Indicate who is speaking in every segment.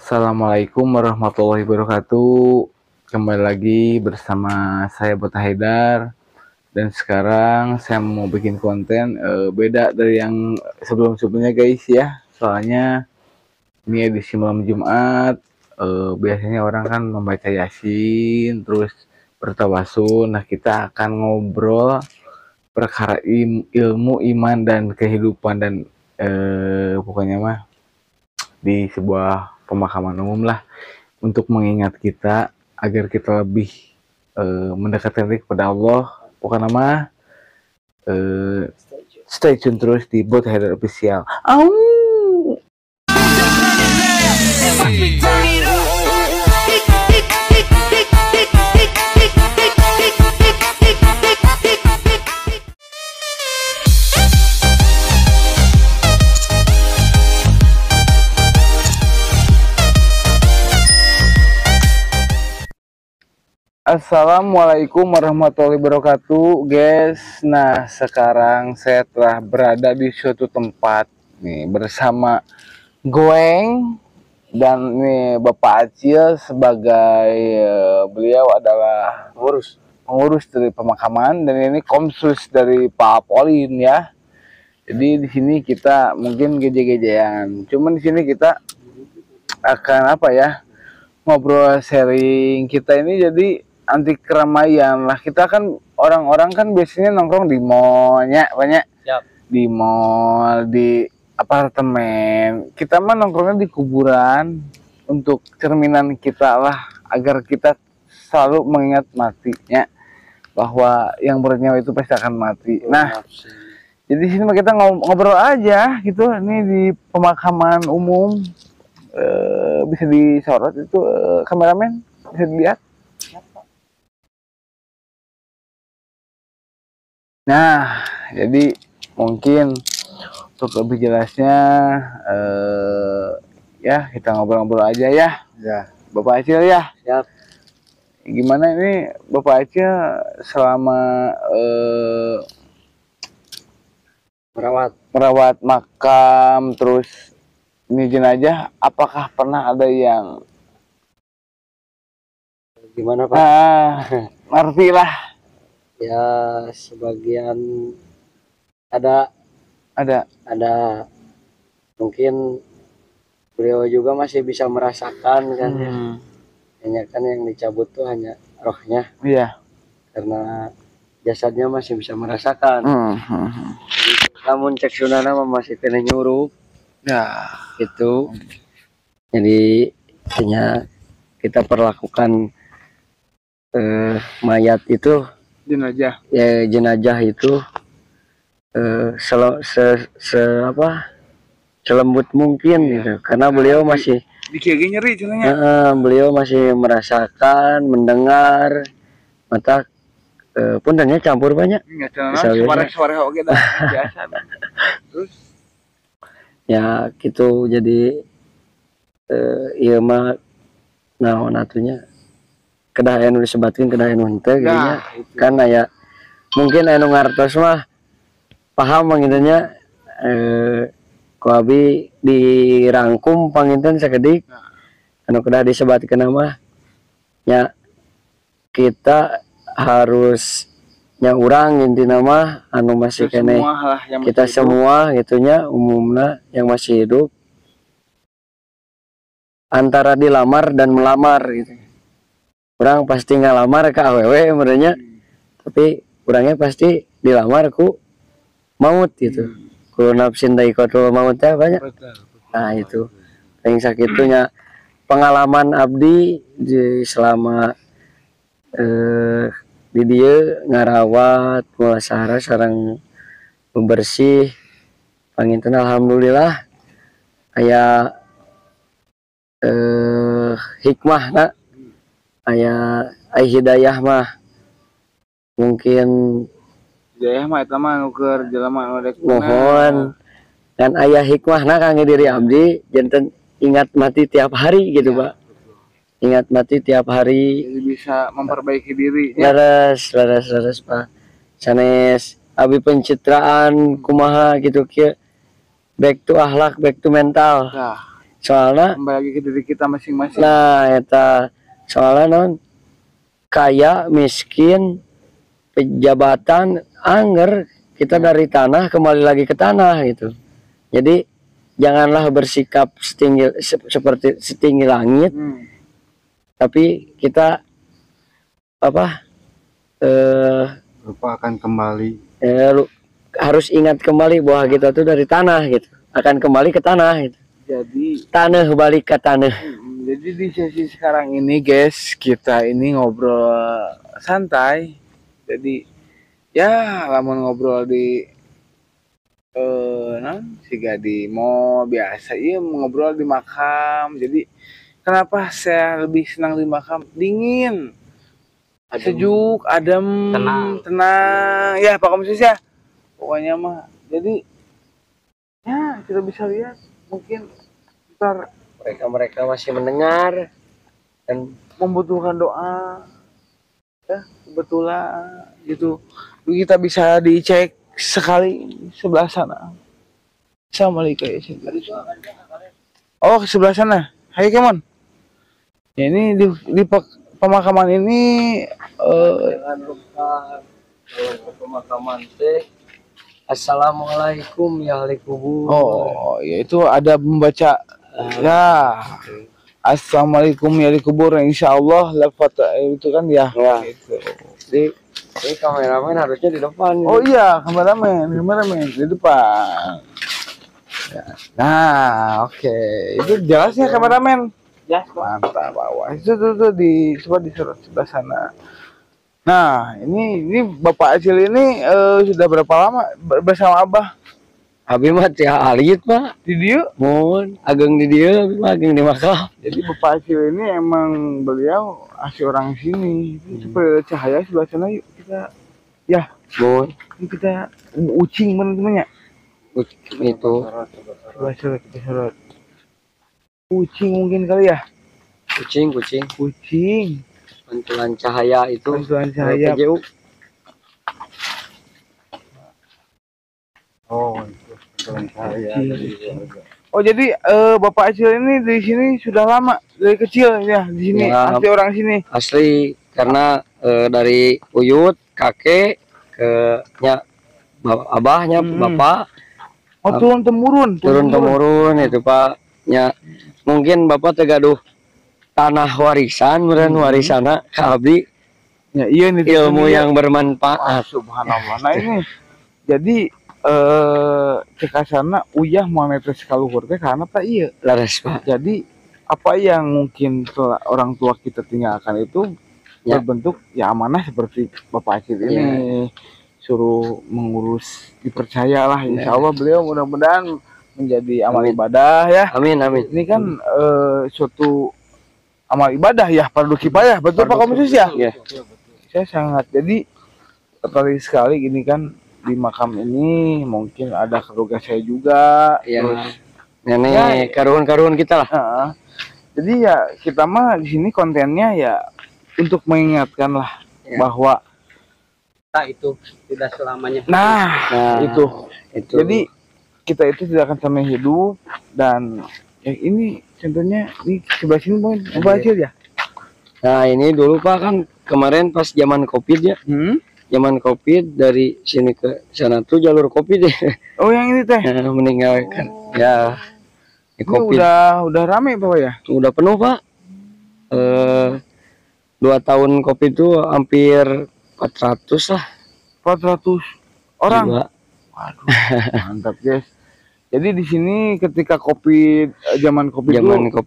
Speaker 1: Assalamualaikum warahmatullahi wabarakatuh. Kembali lagi bersama saya Bota Haidar. Dan sekarang saya mau bikin konten beda dari yang sebelum-sebelumnya guys ya. Soalnya ini edisi malam Jumat. Biasanya orang kan membaca Yasin, terus bertawasul. Nah, kita akan ngobrol perkara ilmu, iman, dan kehidupan, dan pokoknya mah di sebuah pemakaman umum lah, untuk mengingat kita agar kita lebih mendekatkan diri kepada Allah. Pokoknya mah stay tune terus di Bota Haidar Official. Assalamualaikum warahmatullahi wabarakatuh, guys. Nah, sekarang saya telah berada di suatu tempat nih bersama Goeng dan nih Bapak Acil sebagai beliau adalah pengurus dari pemakaman, dan ini komsus dari Pak Polin ya. Jadi di sini kita mungkin geje-gejean. Cuman di sini kita akan apa ya? Ngobrol sharing kita ini jadi anti keramaian lah. Kita kan orang-orang kan biasanya nongkrong di mallnya banyak. Yep. Di mall, di apartemen. Kita mah nongkrongnya di kuburan untuk cerminan kita lah, agar kita selalu mengingat matinya, bahwa yang bernyawa itu pasti akan mati. Nah, jadi sini kita ngobrol aja gitu. Ini di pemakaman umum. Bisa disorot itu kameramen, bisa dilihat. Nah, jadi mungkin untuk lebih jelasnya ya kita ngobrol-ngobrol aja ya. Ya, Bapak Acil ya. Siap. Gimana ini Bapak Acil selama merawat makam, terus ini jenazah, apakah pernah ada yang
Speaker 2: gimana Pak?
Speaker 1: Ngerti lah.
Speaker 2: Ya sebagian ada mungkin beliau juga masih bisa merasakan kan. Hanya kan yang dicabut tuh hanya rohnya.
Speaker 1: Iya.
Speaker 2: Karena jasadnya masih bisa merasakan. Namun cek sunana masih kena nyuruh.
Speaker 1: Ya,
Speaker 2: itu. Jadi hanya kita perlakukan mayat itu, jenazah itu selembut mungkin gitu, karena beliau masih
Speaker 1: nyeri cenanya.
Speaker 2: Beliau masih merasakan, mendengar, mata puntennya campur banyak.
Speaker 1: Terus
Speaker 2: ya gitu, jadi iya mah naon atunya kedah anu disebatkeun kedah anu henteu gitu nya. Kan aya mungkin anu ngartos mah paham mangintennya ku abi dirangkum panginten sakedik anu kedah disebatkeun mah nya kita harus nya urang intina mah anu masih kene kita semua gitunya umumna yang masih hidup antara dilamar dan melamar gitu. Orang pasti ngalamar ke awewe merenya, tapi orangnya pasti dilamar ku maut gitu. Ku nafsin daikotul mautnya banyak. Nah itu yang sakitunya pengalaman abdi selama di dia ngarawat mulasahara sareng membersih panginten alhamdulillah aya hikmah nak aya hidayah mah mungkin
Speaker 1: hidayah mah eta mah nu keur jelema nu rek
Speaker 2: mohon dan aya hikmah na kangge diri abdi janten ingat mati tiap hari gitu Pak. Ingat mati tiap hari,
Speaker 1: jadi bisa memperbaiki diri
Speaker 2: ya. Laras Pak. Sanes abi pencitraan kumaha gitu kieu, back to akhlak, back to mental. soalnya
Speaker 1: kembali lagi ke diri kita masing-masing.
Speaker 2: nah eta soalnya non kaya miskin pejabatan angger kita dari tanah kembali lagi ke tanah gitu. Jadi janganlah bersikap seperti setinggi langit, tapi kita apa
Speaker 1: Lupakan kembali.
Speaker 2: Harus ingat kembali bahwa kita tuh dari tanah gitu, akan kembali ke tanah gitu.
Speaker 1: Jadi
Speaker 2: Tanah balik ke tanah.
Speaker 1: jadi di sesi sekarang ini guys, kita ini ngobrol santai. Jadi ya lamun ngobrol di siga di mall biasa, iya ngobrol di makam. Jadi kenapa saya lebih senang di makam? Dingin, sejuk, adem, tenang. Ya Pak Komisaris ya, pokoknya mah. Jadi ya kita bisa lihat mungkin ntar
Speaker 2: Mereka masih mendengar dan
Speaker 1: membutuhkan doa. Ya kebetulan gitu. Kita bisa dicek sekali sebelah sana. Assalamualaikum. Oh, ke sebelah sana. Hai, Kemon. Ya, ini di pemakaman ini
Speaker 2: jangan lupa kalau ke pemakaman teh Assalamualaikum ya ahli kubur.
Speaker 1: oh, yaitu ada membaca ya. Assalamualaikum ya ahli kubur, insyaallah lafaz itu kan ya. Gitu.
Speaker 2: Jadi kameramen harusnya di depan.
Speaker 1: Oh iya, kameramen di depan. Ya. Nah, oke. Itu jelas ya kameramen.
Speaker 2: Ya,
Speaker 1: Mantap, bawah. Itu tuh coba di sebelah sana. Nah, ini Bapak Acil ini sudah berapa lama bersama Abah?
Speaker 2: Abi mah tiap alit Pak.
Speaker 1: Di dia?
Speaker 2: Mohon ageng di dia, Abi mah ageng di makam.
Speaker 1: Jadi Bapak Acil ini emang beliau asli orang sini. Seperti ada cahaya sebelah sana, yuk kita ya.
Speaker 2: Mohon
Speaker 1: Kita ucing teman-temannya.
Speaker 2: itu
Speaker 1: Coba kita sorot. Kucing mungkin kali ya?
Speaker 2: kucing. Pantulan cahaya itu.
Speaker 1: Pantulan cahaya.
Speaker 2: PJU.
Speaker 1: Oh, pantulan cahaya. Oh, jadi Bapak Acil ini di sini sudah lama dari kecil ya di sini,
Speaker 2: Ya,
Speaker 1: asli orang sini.
Speaker 2: Asli karena dari uyut kakek ke abahnya bapak.
Speaker 1: Oh, turun temurun
Speaker 2: Itu Pak. Ya mungkin bapak tegaduh tanah warisan meren warisana ka abdi.
Speaker 1: Ya iya nih
Speaker 2: Ilmu yang bermanfaat.
Speaker 1: Subhanallah. Nah ini jadi cekasana uyah monetis kaluhur teh karena tak iya.
Speaker 2: Laras Pak.
Speaker 1: Jadi apa yang mungkin orang tua kita tinggalkan itu berbentuk ya amanah seperti Bapak Acil ini. Suruh mengurus, dipercayalah, insya Allah beliau mudah-mudahan menjadi amal ibadah ya.
Speaker 2: Amin.
Speaker 1: Ini kan suatu amal ibadah ya, fardu kifayah, betul Pak Komisaris ya?
Speaker 2: Iya.
Speaker 1: Saya sangat, jadi tertarik sekali ini kan di makam ini mungkin ada keluarga saya juga.
Speaker 2: Terus nenek karun kita lah.
Speaker 1: Jadi ya kita mah di sini kontennya ya untuk mengingatkan lah bahwa
Speaker 2: Itu tidak selamanya.
Speaker 1: Nah, itu. Jadi kita itu tidak akan sampai hidup dan ya ini contohnya di sebelah sini mungkin Acil ya.
Speaker 2: Nah ini dulu Pak kan kemarin pas zaman COVID ya. Zaman COVID dari sini ke sana tuh jalur COVID ya.
Speaker 1: Oh yang ini teh.
Speaker 2: Meninggalkan. Ya.
Speaker 1: Ini udah rame Pak ya.
Speaker 2: Udah penuh Pak. 2 tahun COVID tuh hampir 400 lah.
Speaker 1: 400 orang.
Speaker 2: Juga.
Speaker 1: Waduh, mantap guys. Jadi di sini ketika zaman COVID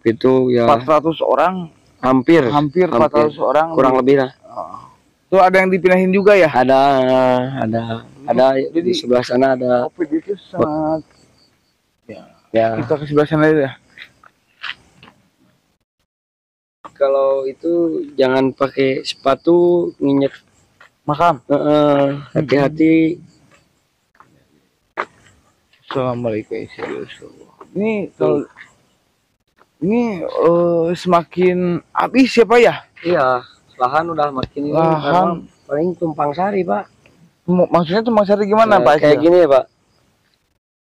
Speaker 2: itu ya
Speaker 1: 400 orang,
Speaker 2: hampir
Speaker 1: 400 orang
Speaker 2: kurang lebih lah.
Speaker 1: Tuh ada yang dipindahin juga ya?
Speaker 2: Ada jadi di sebelah sana ada.
Speaker 1: COVID itu sangat
Speaker 2: ya.
Speaker 1: Kita ke sebelah sana ya.
Speaker 2: Kalau itu jangan pakai sepatu nginjek
Speaker 1: makam.
Speaker 2: Hati-hati.
Speaker 1: Assalamualaikum. Ini kalau ini semakin habis siapa ya?
Speaker 2: Iya, lahan udah makin
Speaker 1: lahan
Speaker 2: paling tumpang sari Pak.
Speaker 1: Maksudnya tumpang sari gimana Pak?
Speaker 2: Kayak gini ya Pak.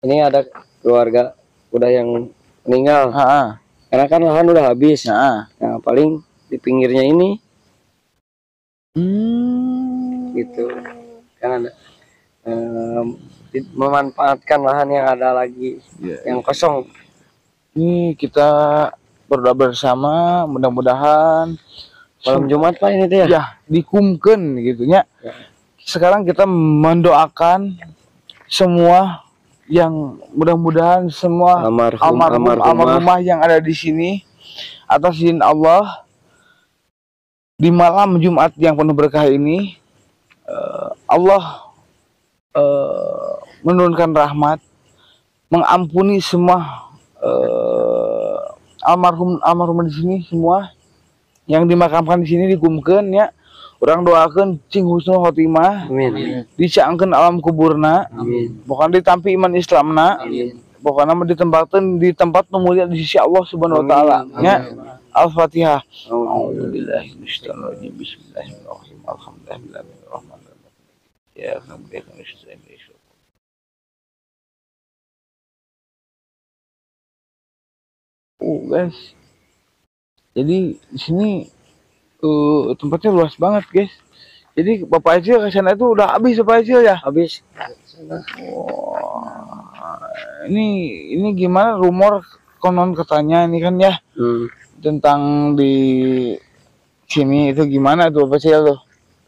Speaker 2: Ini ada keluarga udah yang meninggal. Karena kan lahan udah habis. Nah, paling di pinggirnya ini gitu kan ada memanfaatkan lahan yang ada lagi yang kosong.
Speaker 1: Ini kita berdoa bersama, mudah-mudahan
Speaker 2: Malam Jumat Pak ini tuh ya.
Speaker 1: Ya, dikumken gitunya. Sekarang kita mendoakan semua yang mudah-mudahan semua almarhumah yang ada di sini atas izin Allah di malam Jumat yang penuh berkah ini, Allah menurunkan rahmat, mengampuni semua almarhum di sini semua yang dimakamkan di sini digumkeun ya. Urang doakeun cing husnul khotimah.
Speaker 2: Amin.
Speaker 1: Dicaangkeun alam kuburna.
Speaker 2: Amin.
Speaker 1: Pokoknya ditampi iman Islamna.
Speaker 2: Amin.
Speaker 1: Pokoknya mah ditempakeun di tempat nu mulia di sisi Allah Subhanahu wa taala. Ya. Al-Fatihah. A'udzubillahi minasyaitonir rajim. Bismillahirrahmanirrahim. Alhamdulillahirrahmanirrahim. Ya, alhamdulillah. Guys. Jadi di sini tempatnya luas banget, guys. Jadi Bapak Acil ke sana itu udah habis Bapak Acil ya?
Speaker 2: Habis.
Speaker 1: Ini gimana rumor konon katanya ini kan ya tentang di sini itu gimana tuh Bapak Acil tuh?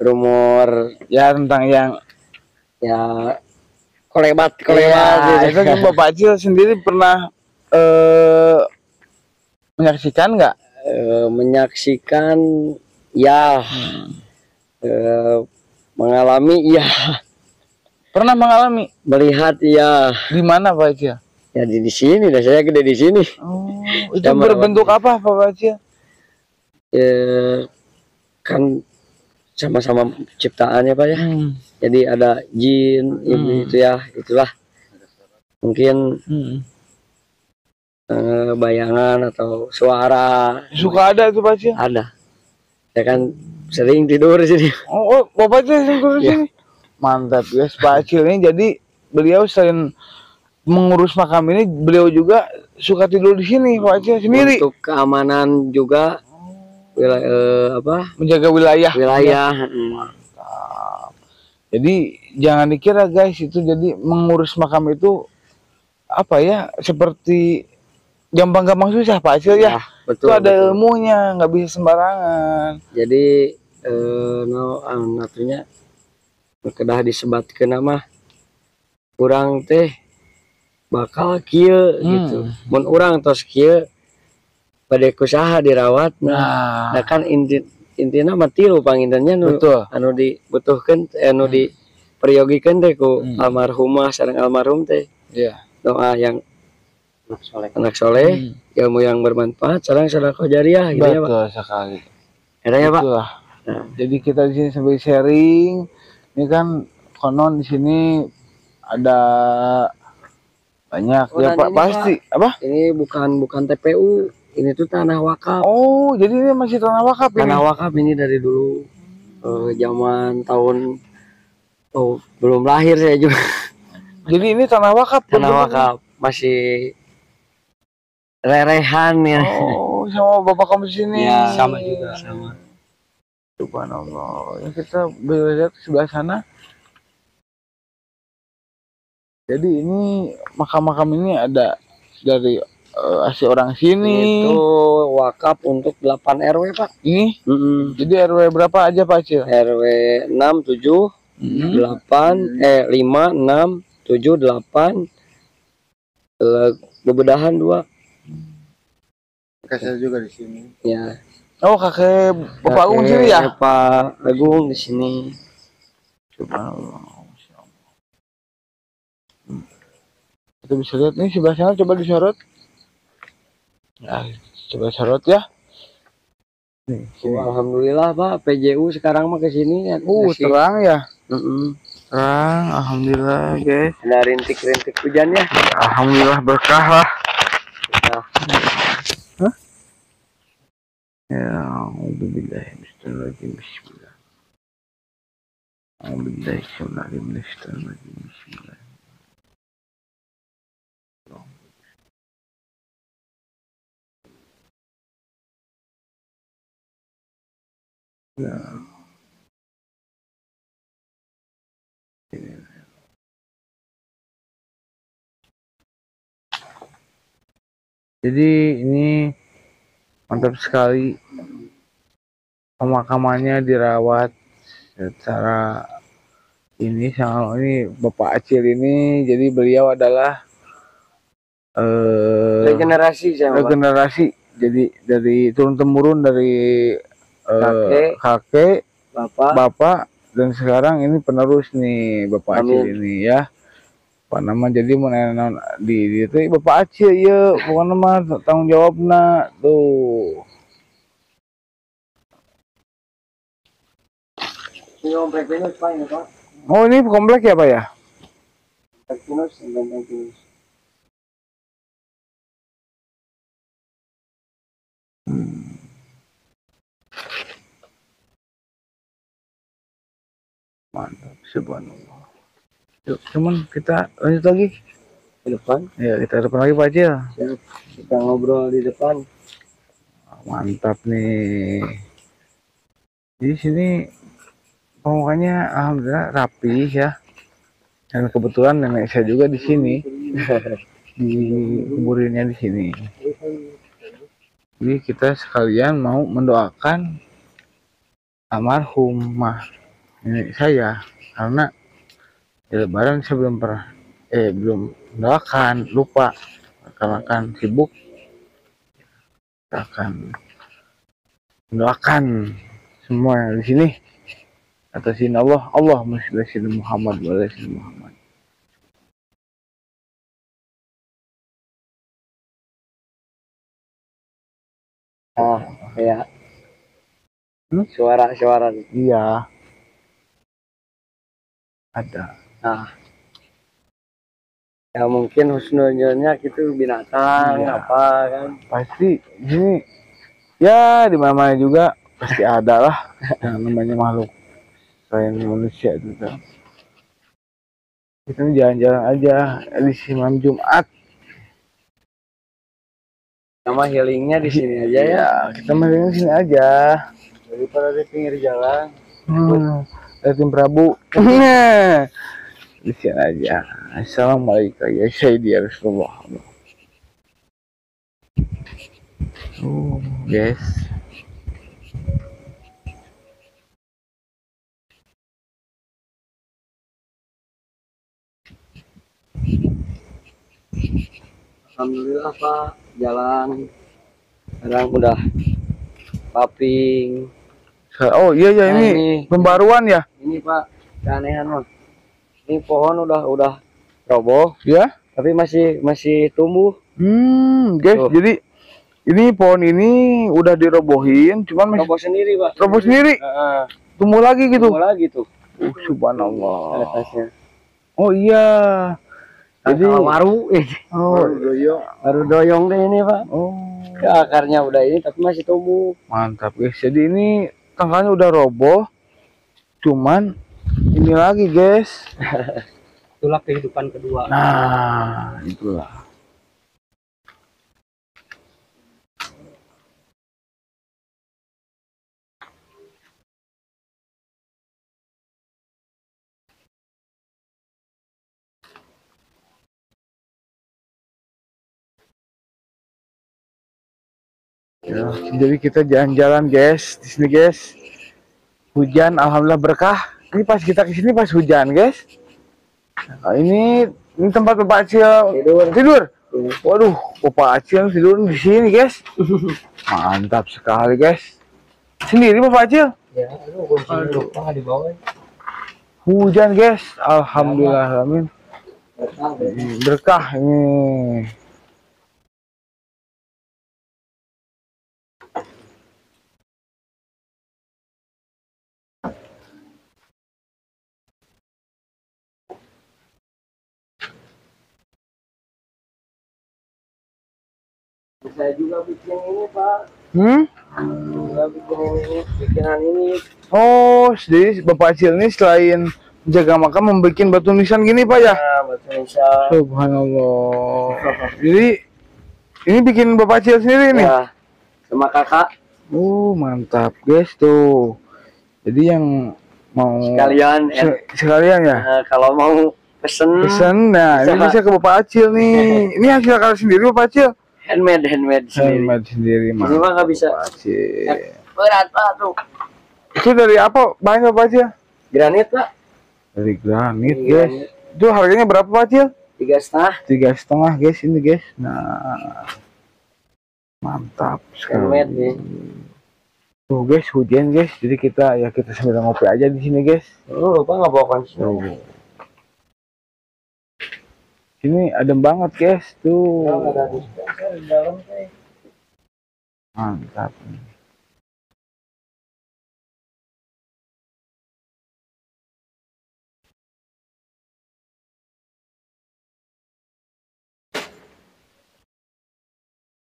Speaker 2: Rumor
Speaker 1: ya tentang yang
Speaker 2: ya kolebat
Speaker 1: ya, itu kan Bapak Acil sendiri pernah menyaksikan nggak?
Speaker 2: Menyaksikan ya, mengalami ya,
Speaker 1: pernah mengalami,
Speaker 2: melihat ya.
Speaker 1: Di mana Pak Acil?
Speaker 2: Ya di sini, dah saya gede di sini.
Speaker 1: Oh, itu berbentuk apa Pak Acil?
Speaker 2: Kan sama-sama ciptaannya Pak ya. Jadi ada jin itu ya, itulah mungkin. Bayangan atau suara
Speaker 1: suka ada itu Pak Acil?
Speaker 2: Ada. Saya kan sering tidur di sini.
Speaker 1: Oh Bapak Acil sering tidur di sini? Mantap ya, Pak Acil ini jadi beliau selain mengurus makam ini, beliau juga suka tidur di sini Pak Acil sendiri.
Speaker 2: Untuk keamanan juga,
Speaker 1: menjaga wilayah.
Speaker 2: Mantap.
Speaker 1: Jadi jangan dikira guys itu jadi mengurus makam itu apa ya, seperti gampang-gampang susah Pak Acil ya.
Speaker 2: Betul,
Speaker 1: itu ada ilmunya, nggak bisa sembarangan.
Speaker 2: Jadi natunya kedah disebatkeun nama urang teh bakal kieu gitu. Mun urang tos kieu bade kusaha dirawat. Nah kan intina mah tilu pangintennya anu dibutuhkeun anu diperiyogikeun teh ku almarhumah sareng almarhum teh. Doa yang anak soleh, ilmu yang bermanfaat, sareng sedekah jariah gitu ya Pak.
Speaker 1: Betul sekali.
Speaker 2: Ada ya Pak.
Speaker 1: Nah, jadi kita di sini sambil sharing. Ini kan konon di sini ada banyak ya Pak pasti Pak. Apa?
Speaker 2: Ini bukan TPU, ini tuh tanah wakaf.
Speaker 1: Oh, jadi ini masih tanah wakaf ini.
Speaker 2: Tanah wakaf ini dari dulu zaman tahun belum lahir saya juga.
Speaker 1: Jadi ini tanah wakaf.
Speaker 2: Tanah wakaf masih rerehan ya.
Speaker 1: Oh, sama bapak kamu sini.
Speaker 2: Ya, sama juga sama.
Speaker 1: Subhanallah. Ya kita lihat sebelah sana. Jadi ini makam-makam ini ada dari asli orang sini.
Speaker 2: Itu wakaf untuk 8 RW Pak.
Speaker 1: Ini? Jadi RW berapa aja Pak Acil?
Speaker 2: RW 6, 7, 8, 5, 6, 7, 8, bebedahan 2.
Speaker 1: Kakek saya juga di sini.
Speaker 2: Ya.
Speaker 1: Oh, kakek Bapak Agung sini ya?
Speaker 2: Pak Agung di sini.
Speaker 1: Subhanallah. Kita bisa lihat nih sebelah sana, coba disorot. Nah, coba sorot ya.
Speaker 2: Nih, alhamdulillah Pak, PJU sekarang mah ke sini ya.
Speaker 1: Terang ya. Terang, alhamdulillah guys.
Speaker 2: Ada rintik-rintik hujan ya.
Speaker 1: Alhamdulillah berkah lah. Ya, alhamdulillah. Bismillah. Alhamdulillah. Ya. Jadi ini mantap sekali, pemakamannya dirawat secara ini. Sama ini Bapak Acil ini, jadi beliau adalah
Speaker 2: Regenerasi sama Pak.
Speaker 1: regenerasi, jadi dari turun temurun dari kakek, bapak, dan sekarang ini penerus nih Bapak Acil ini ya. Pak nama jadi mau nanya di itu Bapak Acil ya, pokoknya mah tanggung jawab nak tuh.
Speaker 2: Ini komplek Pinus Pak, ini Pak.
Speaker 1: Oh ini komplek ya Pak ya?
Speaker 2: Pinus, Pinus.
Speaker 1: Mantap, subhanallah. Yuk, cuman kita lanjut lagi
Speaker 2: Di depan.
Speaker 1: ya, kita depan lagi Pak Acil.
Speaker 2: Siap. Kita ngobrol di depan.
Speaker 1: Mantap nih. Di sini pokoknya alhamdulillah rapi ya. Dan kebetulan nenek saya juga di sini. Dikuburinnya di sini. Jadi kita sekalian mau mendoakan almarhumah nenek saya, karena di Lebaran saya belum mendoakan, lupa karena kan sibuk. Kita akan mendoakan semua yang di sini atas izin Allah. Allahumma sholli ala Muhammad wa ala ali Muhammad.
Speaker 2: Ya. Suara-suara.
Speaker 1: Iya. Ada.
Speaker 2: Nah. Ya mungkin husnuzonnya gitu binatang apa kan.
Speaker 1: Pasti ini ya di mana-mana juga pasti ada lah yang namanya makhluk selain manusia itu kan. Kita jalan-jalan aja di malam Jumat.
Speaker 2: Sama healingnya di sini aja ya.
Speaker 1: Kita main di sini aja
Speaker 2: Daripada di pinggir jalan.
Speaker 1: Tim Prabu. Di sini aja. Assalamualaikum ya Sayyidi ya Rasulullah. Guys.
Speaker 2: Alhamdulillah Pak, jalan sekarang udah paping.
Speaker 1: Oh iya ya,
Speaker 2: Nah,
Speaker 1: ini pembaruan ya.
Speaker 2: Ini Pak, keanehan mah. Ini pohon udah roboh
Speaker 1: Ya,
Speaker 2: tapi masih tumbuh.
Speaker 1: Guys, jadi ini pohon ini udah dirobohin, cuman masih
Speaker 2: Roboh sendiri Pak.
Speaker 1: roboh sendiri. Tumbuh lagi gitu.
Speaker 2: Tumbuh lagi tuh.
Speaker 1: Subhanallah.
Speaker 2: Atasnya.
Speaker 1: Oh iya. Jadi
Speaker 2: baru baru doyong deh ini Pak.
Speaker 1: Oh.
Speaker 2: Ke akarnya udah ini tapi masih tumbuh.
Speaker 1: Mantap guys. Jadi ini tangkanya udah roboh, cuman ini lagi guys.
Speaker 2: Itulah kehidupan kedua.
Speaker 1: Nah, itulah. Ya, jadi kita jalan-jalan guys di sini guys. Hujan, alhamdulillah berkah. Ini pas kita kesini pas hujan guys. Nah, ini tempat Bapak Acil tidur. Waduh, Bapak Acil tidur di sini guys. Mantap sekali guys. Sendiri Bapak Acil?
Speaker 2: Ya, lupa di bawah.
Speaker 1: Hujan guys, alhamdulillah, amin. Berkah ini.
Speaker 2: Saya juga bikin ini Pak. Juga bikin ini, bikinan ini.
Speaker 1: Oh, jadi Bapak Acil ini selain menjaga makam membuat batu nisan gini Pak ya?
Speaker 2: Ya, batu nisan.
Speaker 1: Subhanallah. Jadi ini bikin Bapak Acil sendiri nih?
Speaker 2: Ya, sama kakak.
Speaker 1: Mantap guys tuh. Jadi yang mau
Speaker 2: sekalian
Speaker 1: sekalian ya.
Speaker 2: kalau mau pesen
Speaker 1: Nah ini bisa ke Bapak Acil nih. Ini hasil karya sendiri Bapak Acil.
Speaker 2: handmade sendiri.
Speaker 1: Handmade sendiri mah.
Speaker 2: Ini mah nggak bisa. Berat Pak tuh.
Speaker 1: Itu dari apa bahannya Bapak Acil?
Speaker 2: Granit Pak.
Speaker 1: Dari granit guys. Itu harganya berapa Pak Acil? 3,5 guys ini guys. Nah mantap sekali.
Speaker 2: Handmade nih.
Speaker 1: Tuh guys hujan guys. Jadi kita sambil ngopi aja di sini guys.
Speaker 2: Lupa nggak bawa kunci.
Speaker 1: Ini adem banget guys tuh. Mantap.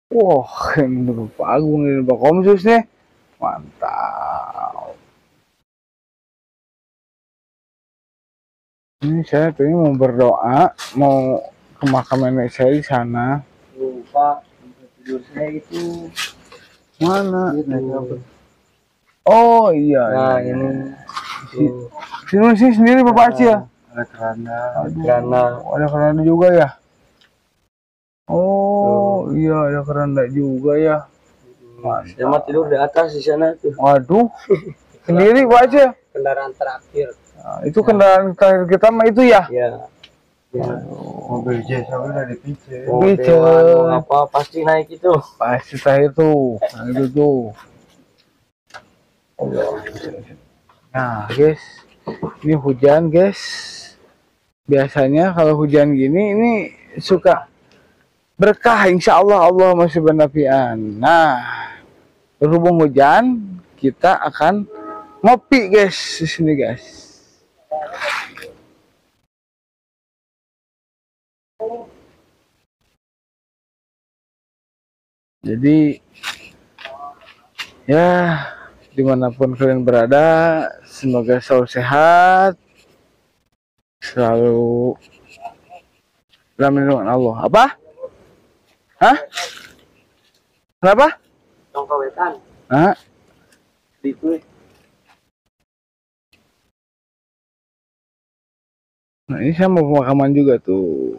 Speaker 1: Wah, ini Bapak Agung ini Bapak Komsus nih. Mantap. Ini saya pengen mau berdoa, mau ke makam nenek saya di sana.
Speaker 2: Lupa tidur saya itu.
Speaker 1: Mana? Oh iya.
Speaker 2: Nah
Speaker 1: iya.
Speaker 2: ini.
Speaker 1: Sini sendiri Bapak Acil.
Speaker 2: Ada keranda.
Speaker 1: Ada keranda juga ya. Oh iya ada keranda juga ya.
Speaker 2: Saya mah tidur di atas di sana tuh.
Speaker 1: Waduh. Sendiri Pak Acil.
Speaker 2: Kendaraan terakhir.
Speaker 1: Nah, itu kendaraan terakhir kita mah itu ya?
Speaker 2: Iya.
Speaker 1: Mobil jasa udah dipicet.
Speaker 2: Apa pasti naik itu.
Speaker 1: Pasti terakhir tuh. Nah, itu tuh. Nah, guys. Ini hujan, guys. Biasanya kalau hujan gini ini suka berkah, insya Allah Allah masih bernafian. Nah, berhubung hujan, kita akan ngopi guys di sini guys. Jadi ya dimanapun kalian berada, semoga selalu sehat, selalu dalam lindungan Allah. Apa? Hah? Kenapa?
Speaker 2: Tongkawetan.
Speaker 1: Hah?
Speaker 2: Itu.
Speaker 1: Nah ini saya mau pemakaman juga tuh.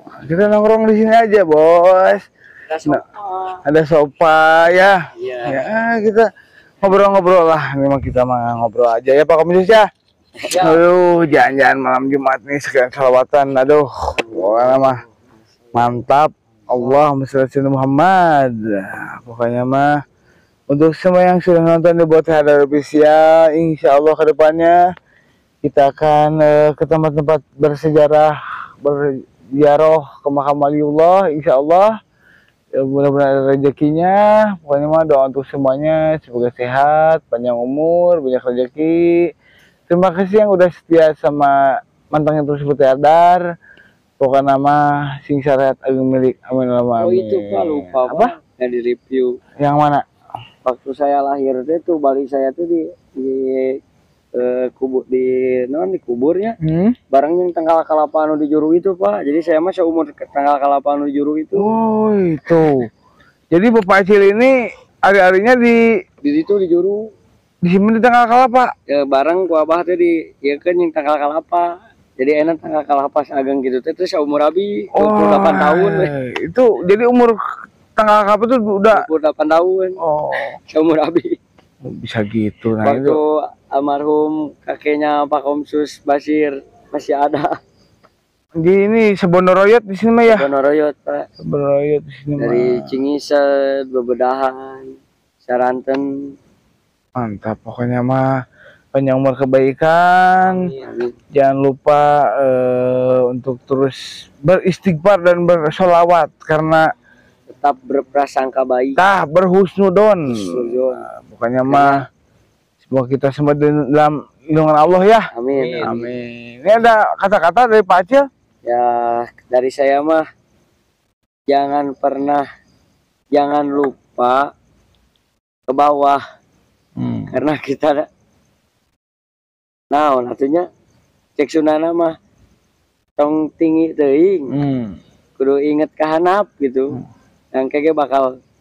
Speaker 1: Kita nongkrong di sini aja, Bos. Ada sofa ya.
Speaker 2: Iya.
Speaker 1: Ya, kita ngobrol-ngobrol lah. Memang kita mah ngobrol aja ya, Pak Komisaris ya. Aduh, jalan-jalan malam Jumat nih sekalian salawatan. Aduh, pokoknya mah mantap. Allahumma sholli ala Muhammad. Pokoknya mah untuk semua yang sudah nonton di Buat Hadar Official, insya Allah kedepannya kita akan ke tempat-tempat bersejarah, berziarah ke makam waliullah, insya Allah. Ya, mudah-mudahan ada rezekinya. Pokoknya mah doa untuk semuanya, semoga sehat, panjang umur, banyak rezeki. Terima kasih yang udah setia sama mantangnya terus seperti Hadar. Pokoknya nama sing syariat agung milik amin alamin.
Speaker 2: Oh itu Pak, lupa
Speaker 1: apa?
Speaker 2: Yang di review.
Speaker 1: Yang mana?
Speaker 2: Waktu saya lahir tuh balik saya tuh di kubur di kuburnya. Barang yang tanggal kalapa anu di juru itu Pak. Jadi saya mah seumur tanggal kalapa anu di juru itu.
Speaker 1: Oh itu. Jadi Bapak Acil ini hari-harinya di
Speaker 2: situ di juru.
Speaker 1: Di sini di tanggal kalapa.
Speaker 2: Ya, barang ku abah teh ya kan yang tanggal kalapa. Jadi enak tanggal kalapa seagang gitu teh terus umur abi 28 tahun.
Speaker 1: Itu jadi umur tanggal kalapa tuh udah
Speaker 2: 28 tahun.
Speaker 1: Oh,
Speaker 2: seumur abi.
Speaker 1: Bisa gitu. Nah,
Speaker 2: waktu itu almarhum kakeknya Pak Komsus Basir masih ada.
Speaker 1: Di ini Sebonoroyot di sini mah ya.
Speaker 2: Sebonoroyot Pak.
Speaker 1: Sebonoroyot di sini mah.
Speaker 2: Dari Cingiset, Bebedahan, Saranten.
Speaker 1: Mantap pokoknya mah. panjang umur kebaikan.
Speaker 2: Amin.
Speaker 1: Jangan lupa untuk terus beristighfar dan bersolawat karena
Speaker 2: Tetap berprasangka baik.
Speaker 1: berhusnudon.
Speaker 2: Husnuzon.
Speaker 1: Bukannya mah semoga kita semua dalam lindungan Allah ya.
Speaker 2: Amin.
Speaker 1: Amin. Ini ada kata-kata dari Pak Acil.
Speaker 2: Ya, dari saya mah jangan lupa ke bawah karena kita nah natunya cek sunana mah tong tinggi teuing kudu inget ke handap gitu yang kayak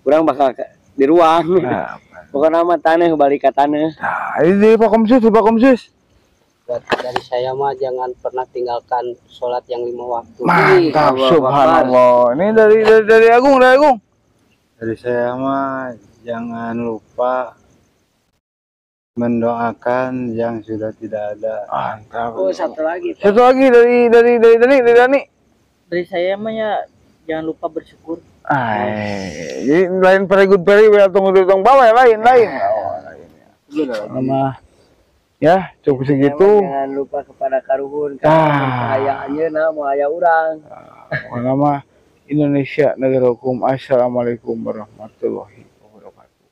Speaker 2: kurang bakal di ruang pokoknya mah tanah balik ke tanah.
Speaker 1: Nah, ini Pak Komsus.
Speaker 3: Dari saya mah jangan pernah tinggalkan sholat yang 5 waktu.
Speaker 1: Mantap, subhanallah. Ini dari Agung.
Speaker 4: Dari saya mah jangan lupa mendoakan yang sudah tidak ada.
Speaker 1: Mantap.
Speaker 2: Oh, satu lagi
Speaker 1: dari Dani.
Speaker 3: Dari saya mah ya jangan lupa bersyukur.
Speaker 1: Jadi lain very good tunggu bawah ya lain. Nama ya cukup segitu.
Speaker 2: Jangan lupa kepada karuhun karena kayaannya nama aya urang.
Speaker 1: Nama Indonesia negara hukum. Assalamualaikum warahmatullahi wabarakatuh.